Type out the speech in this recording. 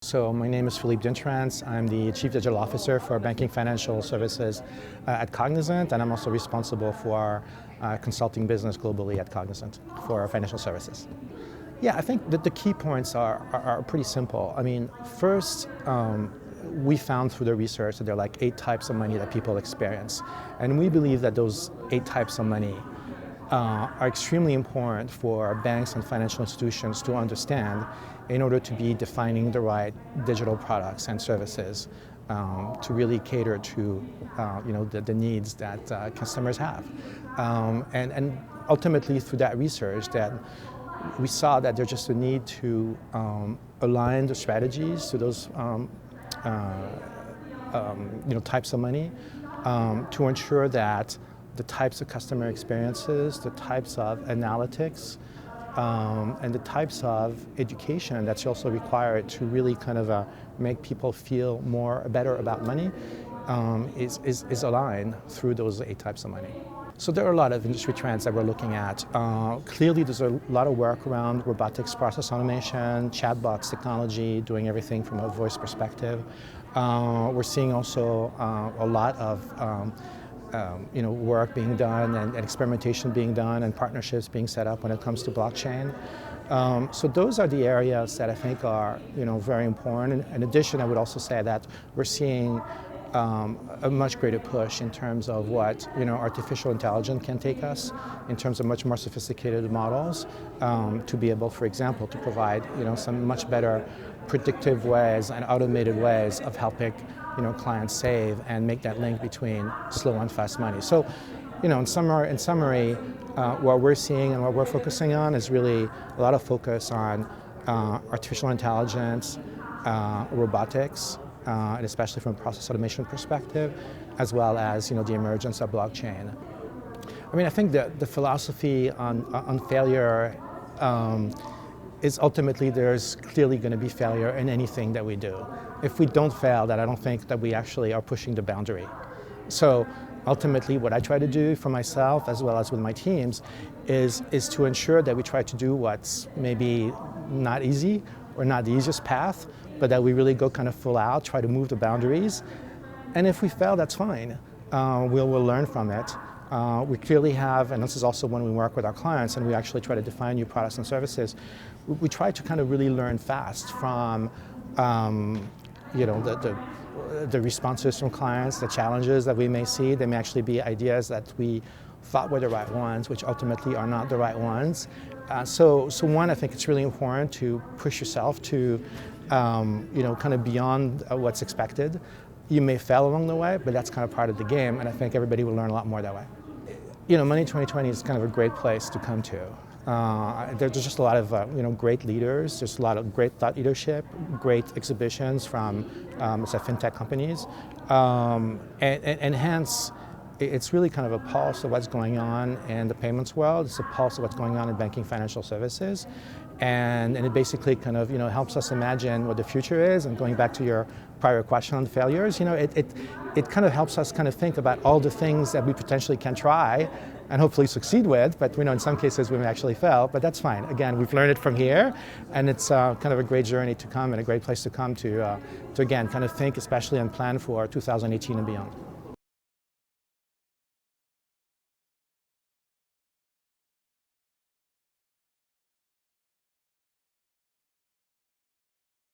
So my name is Philippe Dintrans. I'm the Chief Digital Officer for Banking Financial Services at Cognizant, and I'm also responsible for consulting business globally at Cognizant for financial services. Yeah, I think that the key points are pretty simple. I mean, first, we found through the research that there are like 8 types of money that people experience. And we believe that those 8 types of money are extremely important for banks and financial institutions to understand in order to be defining the right digital products and services to really cater to the needs that customers have. And ultimately through that research that we saw that there's just a need to align the strategies to those types of money to ensure that the types of customer experiences, the types of analytics, and the types of education that's also required to really kind of make people feel better about money is aligned through those 8 types of money. So there are a lot of industry trends that we're looking at. Clearly there's a lot of work around robotics process automation, chatbots technology, doing everything from a voice perspective. We're seeing also a lot of work being done and experimentation being done and partnerships being set up when it comes to blockchain. So those are the areas that I think are very important. In addition, I would also say that we're seeing a much greater push in terms of what artificial intelligence can take us in terms of much more sophisticated models to be able, for example, to provide some much better predictive ways and automated ways of helping clients save and make that link between slow and fast money. So, in summary, what we're seeing and what we're focusing on is really a lot of focus on artificial intelligence, robotics, and especially from a process automation perspective, as well as the emergence of blockchain. I mean, I think the philosophy on failure is ultimately there's clearly going to be failure in anything that we do. If we don't fail, then I don't think that we actually are pushing the boundary. So ultimately what I try to do for myself as well as with my teams is to ensure that we try to do what's maybe not easy or not the easiest path, but that we really go kind of full out, try to move the boundaries. And if we fail, that's fine. We'll learn from it. We clearly have, and this is also when we work with our clients and we actually try to define new products and services, we try to kind of really learn fast from the responses from clients, the challenges that we may see. They may actually be ideas that we thought were the right ones, which ultimately are not the right ones. So one, I think it's really important to push yourself to kind of beyond what's expected. You may fail along the way, but that's kind of part of the game, and I think everybody will learn a lot more that way. Money20 is kind of a great place to come to. There's just a lot of great leaders. There's a lot of great thought leadership, great exhibitions from fintech companies, and hence it's really kind of a pulse of what's going on in the payments world. It's a pulse of what's going on in banking financial services, and it basically kind of helps us imagine what the future is. And going back to your prior question on failures, it kind of helps us kind of think about all the things that we potentially can try and hopefully succeed with, but in some cases we may actually fail, but that's fine. Again, we've learned it from here, and it's kind of a great journey to come and a great place to come to again, kind of think especially and plan for 2018 and beyond.